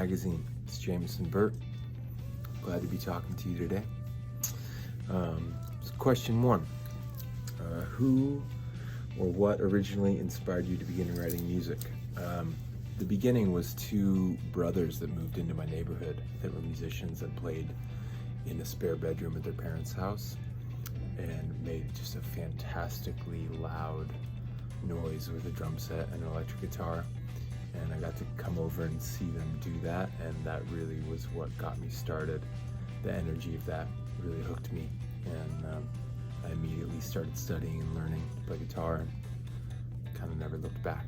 Magazine. It's Jameson Burt. Glad to be talking to you today. So question 1. Who or what originally inspired you to begin writing music? The beginning was 2 brothers that moved into my neighborhood that were musicians and played in a spare bedroom at their parents' house and made just a fantastically loud noise with a drum set and an electric guitar. And I got to come over and see them do that, and that really was what got me started. The energy of that really hooked me, and I immediately started studying and learning to play guitar and kind of never looked back.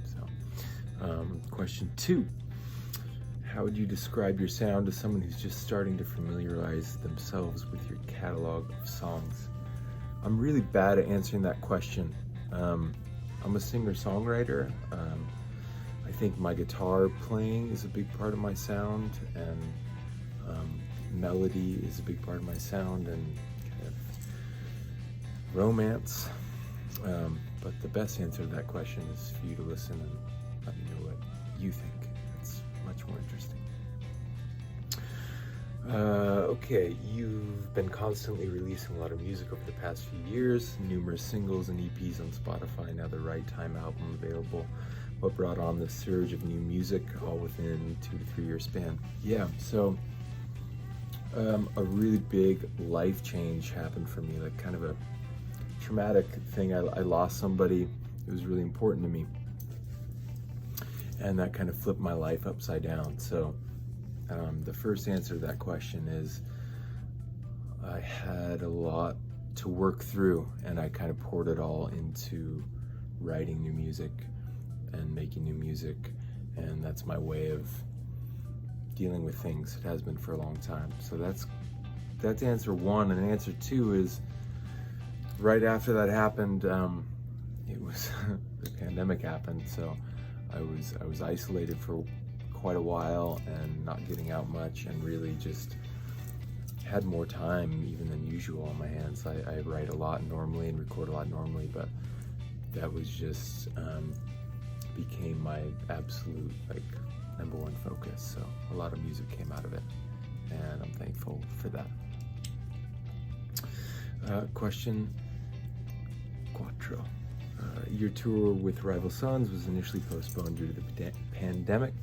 So, question 2. How would you describe your sound to someone who's just starting to familiarize themselves with your catalog of songs? I'm really bad at answering that question. I'm a singer-songwriter. I think my guitar playing is a big part of my sound, and melody is a big part of my sound, and kind of romance. But the best answer to that question is for you to listen and let me know what you think. It's much more interesting. Okay, you've been constantly releasing a lot of music over the past few years, numerous singles and EPs on Spotify, now the Right Time album available. What brought on the surge of new music all within 2 to 3 year span? Yeah, so a really big life change happened for me, like kind of a traumatic thing. I lost somebody. It was really important to me, and that kind of flipped my life upside down. So the first answer to that question is I had a lot to work through, and I kind of poured it all into writing new music and making new music, and that's my way of dealing with things. It has been for a long time. So that's answer 1. And answer 2 is right after that happened, it was the pandemic happened, so I was isolated for quite a while and not getting out much, and really just had more time even than usual on my hands. I write a lot normally and record a lot normally, but that was just became my absolute number 1 focus. So a lot of music came out of it, and I'm thankful for that. Question 4. Your tour with Rival Sons was initially postponed due to the pandemic.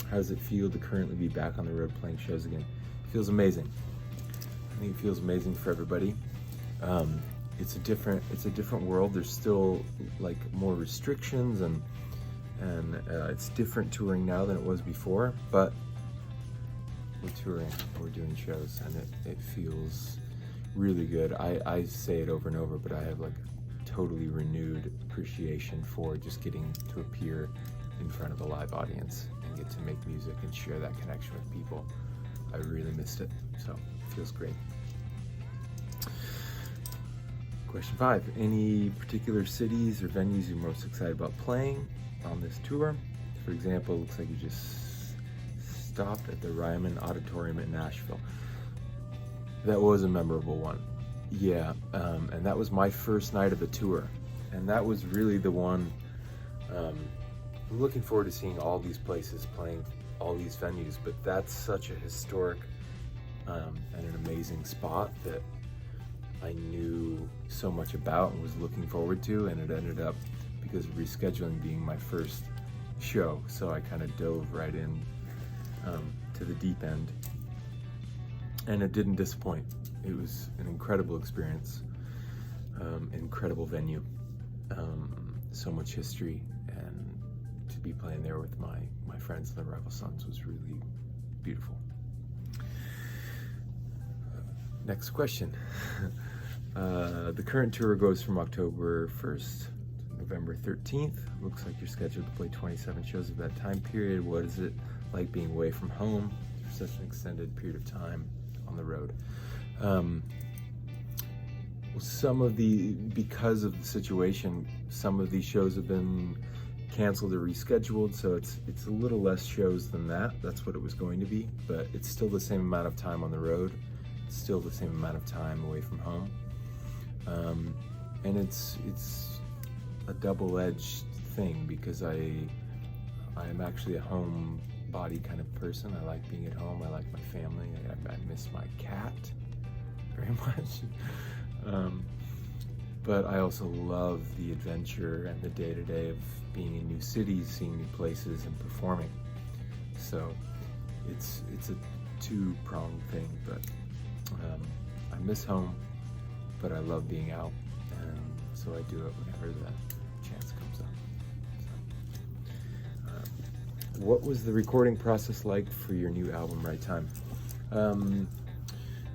How does it feel to currently be back on the road playing shows again? It feels amazing. I think it feels amazing for everybody. It's a different world. There's still more restrictions, and it's different touring now than it was before, but we're touring, we're doing shows, and it feels really good. I say it over and over, but I have totally renewed appreciation for just getting to appear in front of a live audience and get to make music and share that connection with people. I really missed it, so it feels great. Question 5. Any particular cities or venues you're most excited about playing on this tour? For example, it looks like you just stopped at the Ryman Auditorium in Nashville. That was a memorable one. Yeah, and that was my first night of the tour, and that was really the one. I'm looking forward to seeing all these places, playing all these venues, but that's such a historic and an amazing spot that I knew so much about and was looking forward to, and it ended up, because of rescheduling, being my first show, so I kind of dove right in to the deep end, and it didn't disappoint. It was an incredible experience, incredible venue, so much history, and to be playing there with my friends, the Rival Sons, was really beautiful. Next question. The current tour goes from October 1st to November 13th. Looks like you're scheduled to play 27 shows of that time period. What is it like being away from home for such an extended period of time on the road? Because of the situation, some of these shows have been canceled or rescheduled, so it's a little less shows than that. That's what it was going to be, but it's still the same amount of time on the road. It's still the same amount of time away from home. And it's a double-edged thing, because I am actually at home body kind of person. I like being at home. I like my family. I miss my cat very much. But I also love the adventure and the day-to-day of being in new cities, seeing new places, and performing. So it's a two-pronged thing, but I miss home, but I love being out, and so I do it whenever the chance comes up. So, what was the recording process like for your new album, Right Time?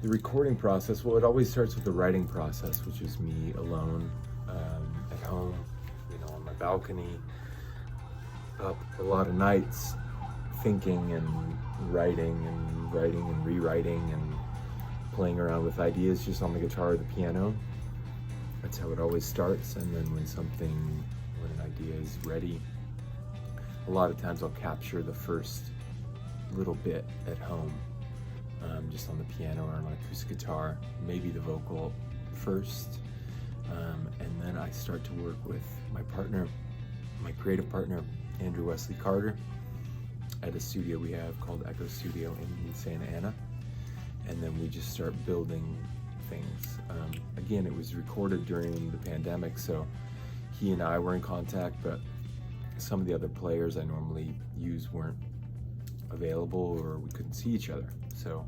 The recording process, well, it always starts with the writing process, which is me alone at home, on my balcony, up a lot of nights, thinking and writing and rewriting and playing around with ideas just on the guitar or the piano. That's how it always starts. And then when an idea is ready, a lot of times I'll capture the first little bit at home, just on the piano or on an acoustic guitar, maybe the vocal first, and then I start to work with my partner, my creative partner, Andrew Wesley Carter, at a studio we have called Echo Studio in Santa Ana, and then we just start building things. Again, it was recorded during the pandemic, so he and I were in contact, but some of the other players I normally use weren't available or we couldn't see each other. So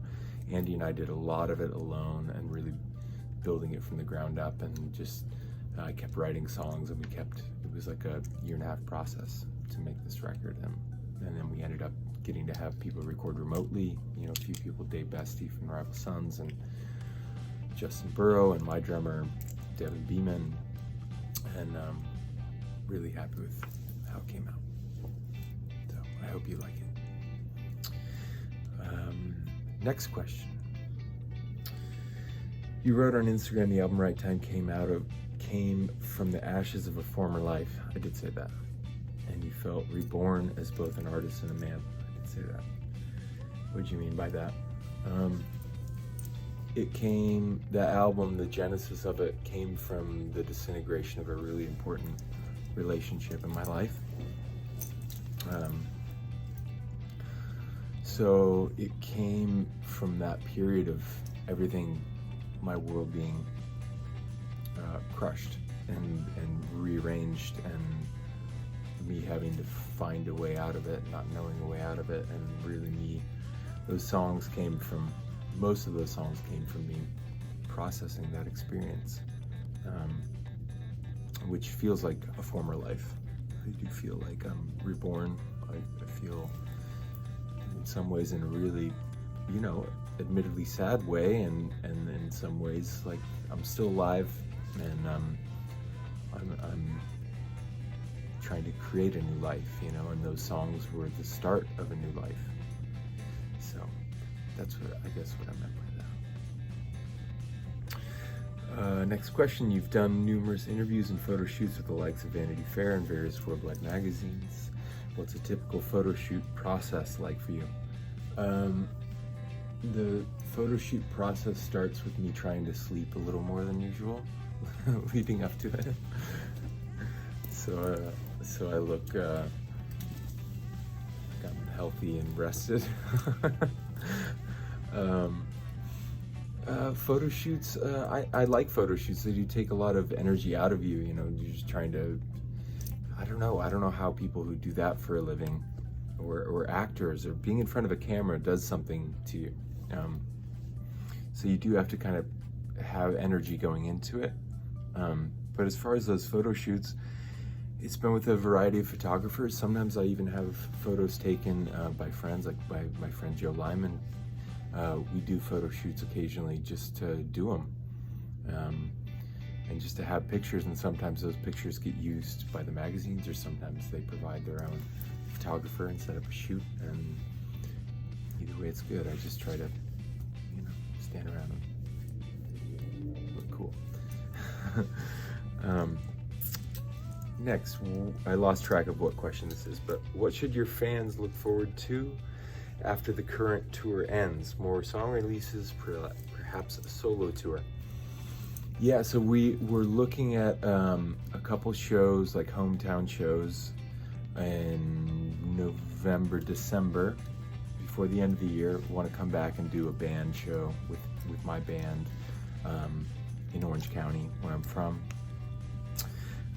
Andy and I did a lot of it alone and really building it from the ground up, and just I kept writing songs, and it was like a 1.5-year process to make this record, and then we ended up getting to have people record remotely, a few people, Dave Bestie from Rival Sons, and Justin Burrow, and my drummer, Devin Beeman, and really happy with how it came out. So I hope you like it. Next question. You wrote on Instagram the album Right Time came from the ashes of a former life. I did say that. And you felt reborn as both an artist and a man. I did say that. What do you mean by that? The album, the genesis of it, came from the disintegration of a really important relationship in my life. So it came from that period of everything, my world being crushed and rearranged, and me having to find a way out of it, not knowing a way out of it, and really most of those songs came from me processing that experience, which feels like a former life. I do feel like I'm reborn. I feel in some ways in a really, admittedly sad way, and in some ways like I'm still alive, and I'm trying to create a new life, and those songs were the start of a new life. So that's what I meant by that. Next question. You've done numerous interviews and photo shoots with the likes of Vanity Fair and various Forbes Life magazines. What's a typical photo shoot process like for you? The photo shoot process starts with me trying to sleep a little more than usual, leading up to it. So I look like I'm healthy and rested. Photo shoots, I like photo shoots. They do take a lot of energy out of you. You're just trying to, I don't know how people who do that for a living, or actors, or being in front of a camera does something to you. So you do have to kind of have energy going into it. But as far as those photo shoots, it's been with a variety of photographers. Sometimes I even have photos taken by friends, like by my friend Joe Lyman. We do photo shoots occasionally just to do them, and just to have pictures, and sometimes those pictures get used by the magazines, or sometimes they provide their own photographer and set up a shoot, and either way it's good. I just try to, stand around and look cool. Next, I lost track of what question this is, but what should your fans look forward to after the current tour ends? More song releases, perhaps a solo tour? Yeah, so we're looking at a couple shows, like hometown shows in November, December, before the end of the year, want to come back and do a band show with my band in Orange County, where I'm from,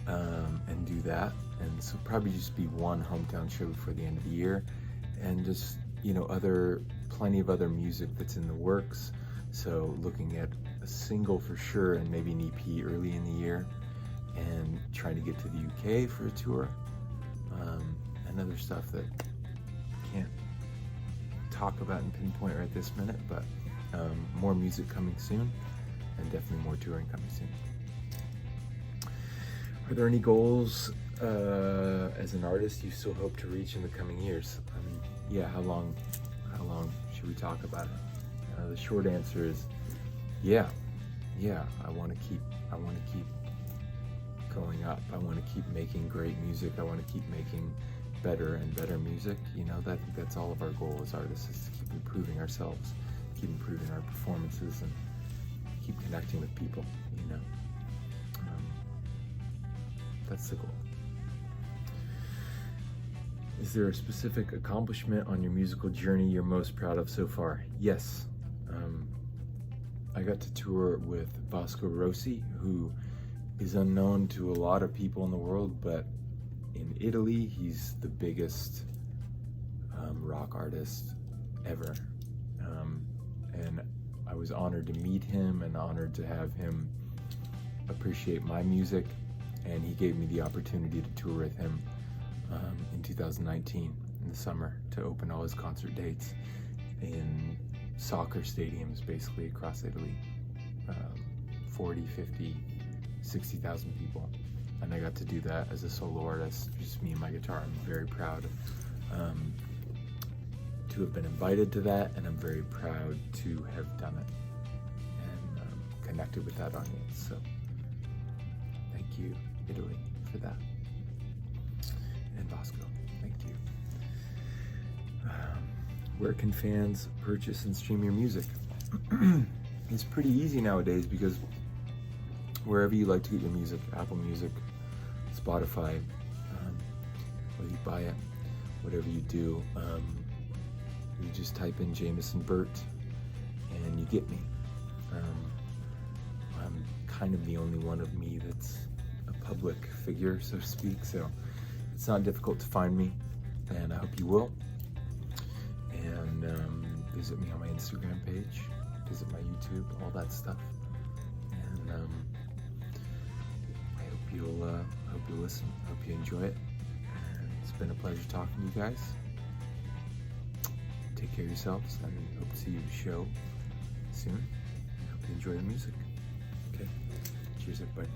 and do that. And so probably just be one hometown show before the end of the year, and just, you know, plenty of other music that's in the works. So looking at a single for sure, and maybe an EP early in the year, and trying to get to the UK for a tour, and other stuff that can't talk about and pinpoint right this minute, but more music coming soon, and definitely more touring coming soon. Are there any goals as an artist you still hope to reach in the coming years? Yeah, how long should we talk about it? The short answer is yeah. I want to keep going up. I want to keep making great music. I want to keep making better and better music. You know, that's all of our goal as artists, is to keep improving ourselves, keep improving our performances, and keep connecting with people, you know. That's the goal. Is there a specific accomplishment on your musical journey you're most proud of so far? Yes. I got to tour with Vasco Rossi, who is unknown to a lot of people in the world, but in Italy, he's the biggest rock artist ever. And I was honored to meet him and honored to have him appreciate my music. And he gave me the opportunity to tour with him in 2019 in the summer, to open all his concert dates in soccer stadiums basically across Italy. 40, 50, 60,000 people. And I got to do that as a solo artist, just me and my guitar. I'm very proud to have been invited to that, and I'm very proud to have done it and connected with that audience. So thank you, Italy, for that. And Vasco, thank you. Where can fans purchase and stream your music? It's pretty easy nowadays, because wherever you like to get your music, Apple Music, Spotify, whether you buy it, whatever you do, you just type in Jameson Burt and you get me. I'm kind of the only one of me that's a public figure, so to speak, so it's not difficult to find me, and I hope you will. And visit me on my Instagram page, visit my YouTube, all that stuff. And I hope you'll listen. I hope you enjoy it. And it's been a pleasure talking to you guys. Take care of yourselves, and hope to see you at the show soon. I hope you enjoy the music. Okay, cheers everybody.